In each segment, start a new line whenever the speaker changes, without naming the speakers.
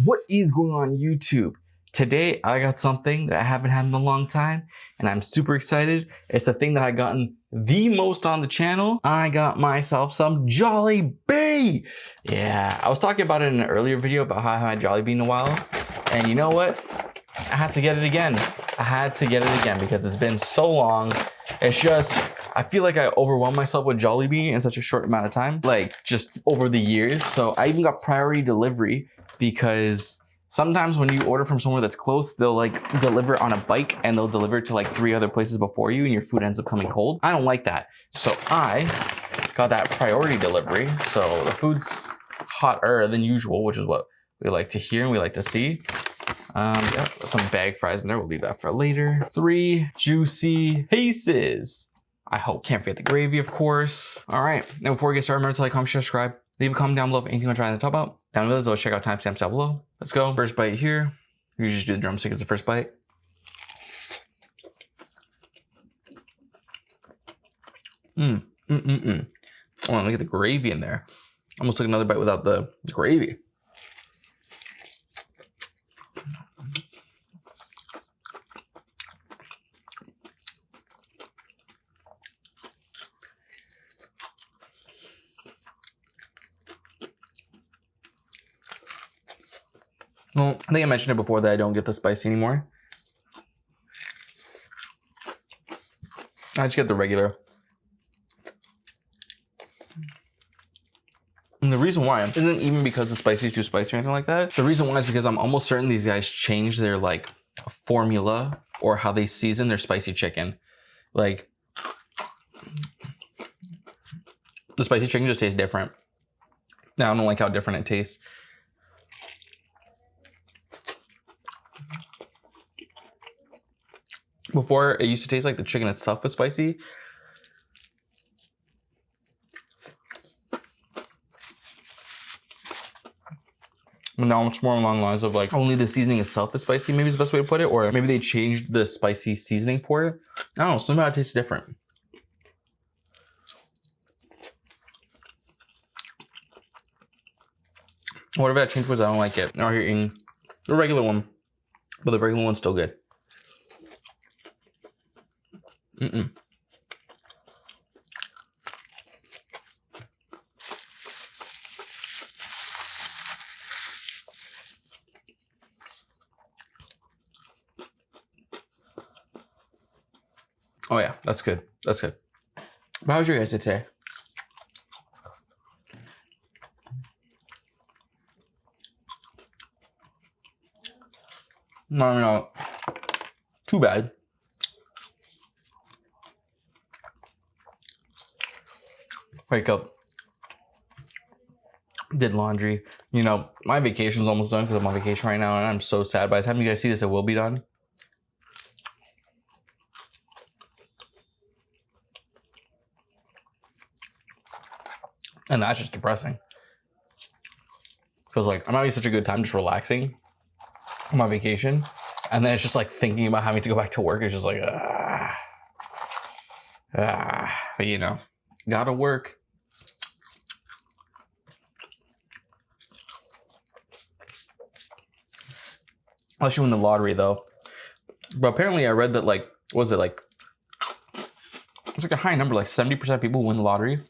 What is going on YouTube? Today I got something that I haven't had in a long time and I'm super excited. It's the thing that I gotten the most on the channel. I got myself some Jollibee. Yeah, I was talking about it in an earlier video about how I haven't had Jollibee in a while. And you know what? I had to get it again. I had to get it again because it's been so long. It's just, I feel like I overwhelmed myself with Jollibee in such a short amount of time, like just over the years. So I even got priority delivery because sometimes when you order from somewhere that's close, they'll like deliver on a bike and they'll deliver to like 3 other places before you and your food ends up coming cold. I don't like that. So I got that priority delivery. So the food's hotter than usual, which is what we like to hear and we like to see. Yeah, some bag fries in there. We'll leave that for later. 3 juicy pieces. I hope. Can't forget the gravy, of course. All right. Now, before we get started, remember to like, comment, share, subscribe. Leave a comment down below if anything you want to try to top out. Down below, as always, check out timestamps down below. Let's go. First bite here. You just do the drumstick as the first bite. Oh, look at the gravy in there. Almost took another bite without the gravy. Well, I think I mentioned it before that I don't get the spicy anymore. I just get the regular. And the reason why isn't even because the spicy is too spicy or anything like that. The reason why is because I'm almost certain these guys change their like formula or how they season their spicy chicken. Like the spicy chicken just tastes different. Now I don't like how different it tastes. Before, it used to taste like the chicken itself was spicy. But now it's more along the lines of like only the seasoning itself is spicy, maybe is the best way to put it. Or maybe they changed the spicy seasoning for it. I don't know, something about it tastes different. Whatever that change was, I don't like it. Now you're eating the regular one, but the regular one's still good. Oh yeah, that's good. That's good. But how was your guys' day today? No, too bad. Wake up, did laundry. You know, my vacation's almost done because I'm on vacation right now and I'm so sad. By the time you guys see this, it will be done. And that's just depressing. Because like, I'm having such a good time just relaxing on my vacation. And then it's just like thinking about having to go back to work. It's just like, you know, gotta work. Unless you win the lottery though. But apparently I read that like, what was it like? It's like a high number, like 70% of people win the lottery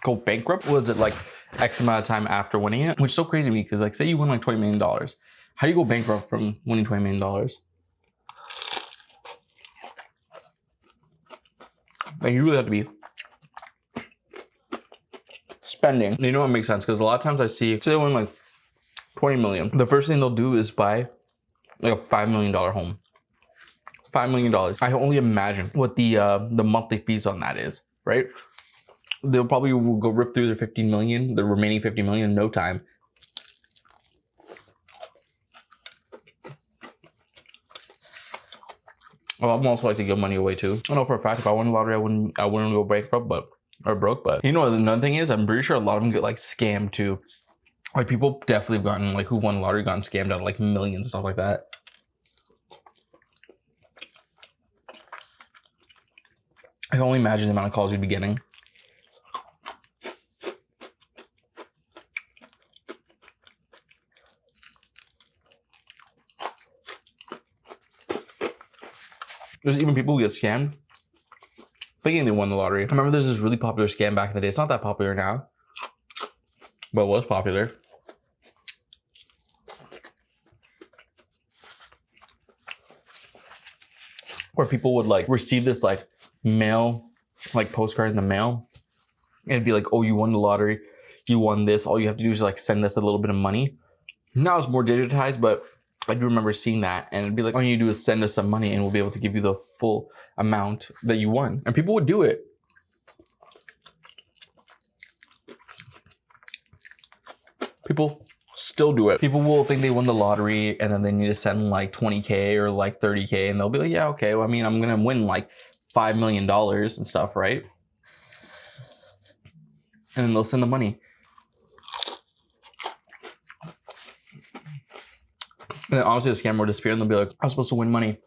go bankrupt. Was it like X amount of time after winning it? Which is so crazy to me because like say you win like $20 million. How do you go bankrupt from winning $20 million? Like you really have to be spending. You know what makes sense? Because a lot of times I see, say they win like 20 million. The first thing they'll do is buy like a $5 million home. $5 million. I can only imagine what the monthly fees on that is, right? They'll probably go rip through their 15 million, the remaining 50 million in no time. Well, I'm also like to give money away too. I know for a fact if I won the lottery, I wouldn't go bankrupt, or broke. But you know what? Another thing is, I'm pretty sure a lot of them get like scammed too. Like people definitely have gotten like who won the lottery gotten scammed out of like millions and stuff like that. I can only imagine the amount of calls you'd be getting. There's even people who get scammed thinking they won the lottery. I remember there's this really popular scam back in the day. It's not that popular now, but it was popular. Where people would like receive this like mail, like postcard in the mail, and it'd be like, oh, you won the lottery, you won this. All you have to do is like send us a little bit of money. Now it's more digitized, but I do remember seeing that, and it'd be like, all you do is send us some money and we'll be able to give you the full amount that you won. And people would do it. People still do it. People will think they won the lottery and then they need to send like 20K or like 30K, and they'll be like, yeah, okay, well, I mean, I'm gonna win like $5 million and stuff, right? And then they'll send the money. And then honestly, the scammer will disappear and they'll be like, I was supposed to win money.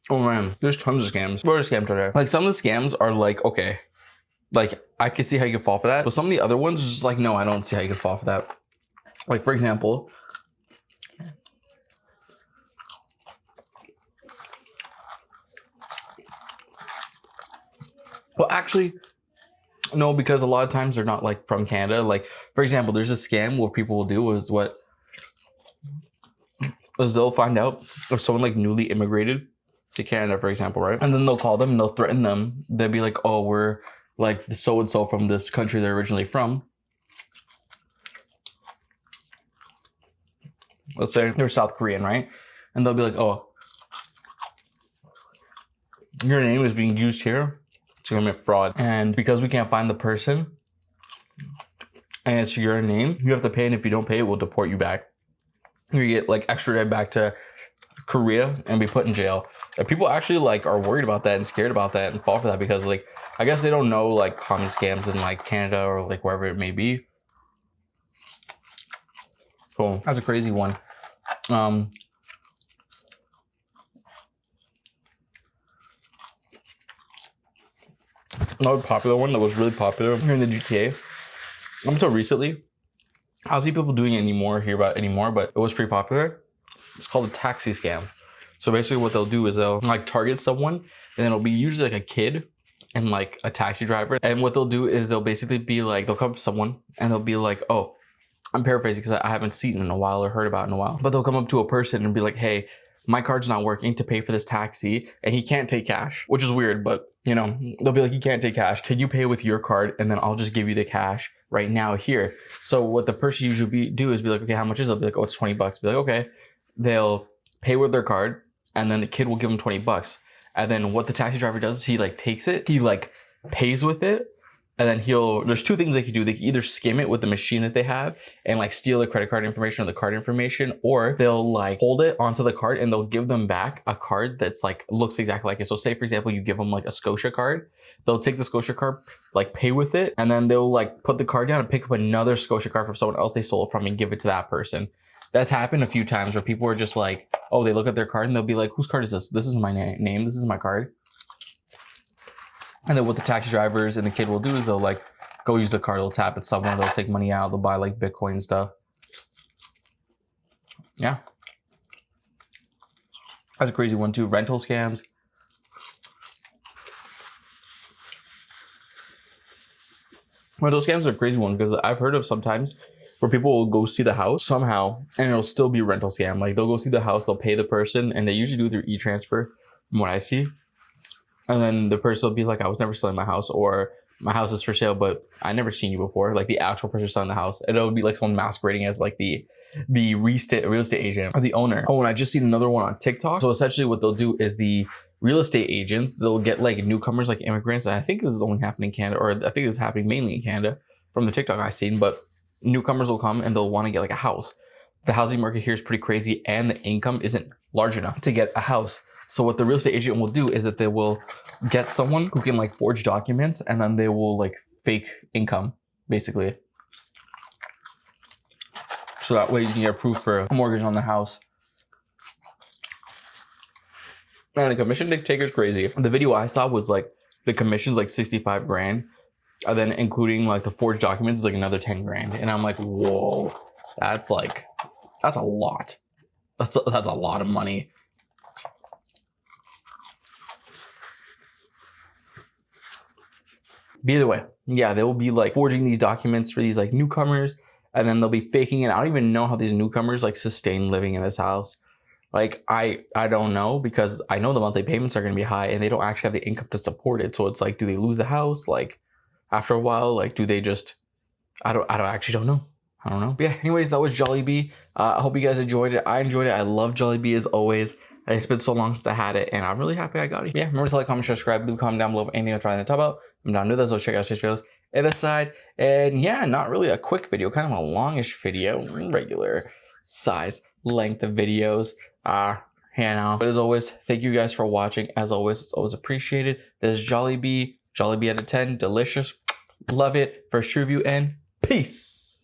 Oh man, there's tons of scams. What are scams today? Like some of the scams are like, okay, like I can see how you can fall for that. But some of the other ones are just like, no, I don't see how you can fall for that. Like for example, well, actually, no, because a lot of times they're not like from Canada. Like, for example, there's a scam where people will do is they'll find out if someone like newly immigrated to Canada, for example, right? And then they'll call them and they'll threaten them. They'll be like, oh, we're like so-and-so from this country they're originally from. Let's say they're South Korean, right? And they'll be like, oh, your name is being used here to commit fraud, and because we can't find the person and it's your name, you have to pay, and if you don't pay, we'll deport you back. You get like extradited back to Korea and be put in jail. And people actually like are worried about that and scared about that and fall for that because like I guess they don't know like common scams in like Canada or like wherever it may be. So that's a crazy one. Another popular one that was really popular here in the GTA. Until recently, I don't see people doing it anymore, but it was pretty popular. It's called a taxi scam. So basically what they'll do is they'll like target someone, and then it'll be usually like a kid and like a taxi driver. And what they'll do is they'll basically be like, they'll come up to someone and they'll be like, oh, I'm paraphrasing because I haven't seen it in a while or heard about it in a while. But they'll come up to a person and be like, hey, my card's not working to pay for this taxi and he can't take cash, which is weird, but you know, they'll be like, he can't take cash. Can you pay with your card? And then I'll just give you the cash right now here. So what the person usually do is be like, okay, how much is it? They'll be like, oh, it's $20. Be like, okay. They'll pay with their card and then the kid will give them $20. And then what the taxi driver does is he like takes it, he like pays with it. And then there's two things they could do. They can either skim it with the machine that they have and like steal the credit card information or the card information, or they'll like hold it onto the card and they'll give them back a card that's like, looks exactly like it. So say for example, you give them like a Scotia card, they'll take the Scotia card, like pay with it, and then they'll like put the card down and pick up another Scotia card from someone else they stole it from and give it to that person. That's happened a few times where people are just like, oh, they look at their card and they'll be like, whose card is this? This is my name. This is my card. And then what the taxi drivers and the kid will do is they'll like go use the card, they'll tap it somewhere, they'll take money out, they'll buy like Bitcoin and stuff. Yeah. That's a crazy one too. Rental scams. Rental scams are a crazy one because I've heard of sometimes where people will go see the house somehow and it'll still be a rental scam. Like they'll go see the house, they'll pay the person, and they usually do it through e-transfer from what I see. And then the person will be like, I was never selling my house, or my house is for sale, but I never seen you before. Like the actual person selling the house. And it'll be like someone masquerading as like the real estate agent or the owner. Oh, and I just seen another one on TikTok. So essentially what they'll do is the real estate agents, they'll get like newcomers, like immigrants. And I think this is only happening in Canada, or I think this is happening mainly in Canada from the TikTok I've seen, but newcomers will come and they'll want to get like a house. The housing market here is pretty crazy and the income isn't large enough to get a house. So what the real estate agent will do is that they will get someone who can like forge documents, and then they will like fake income, basically. So that way you can get proof for a mortgage on the house. And the commission taker is crazy. The video I saw was like the commission's like 65 grand. And then including like the forged documents is like another 10 grand. And I'm like, whoa, That's a lot. That's a lot of money. But either way, yeah, they will be like forging these documents for these like newcomers, and then they'll be faking it. I don't even know how these newcomers like sustain living in this house. Like, I don't know, because I know the monthly payments are going to be high and they don't actually have the income to support it. So it's like, do they lose the house? Like, after a while, like, do they just, I actually don't know. I don't know. But yeah, anyways, that was Jollibee. I hope you guys enjoyed it. I enjoyed it. I love Jollibee as always. It's been so long since I had it, and I'm really happy I got it. Yeah, remember to like, comment, share, subscribe, leave a comment down below if anything I'm trying to talk about. I'm down to this, so check out these videos at this side. And yeah, not really a quick video, kind of a longish video, regular size length of videos. But as always, thank you guys for watching. As always, it's always appreciated. This is Jollibee out of 10, delicious, love it. First review, and peace.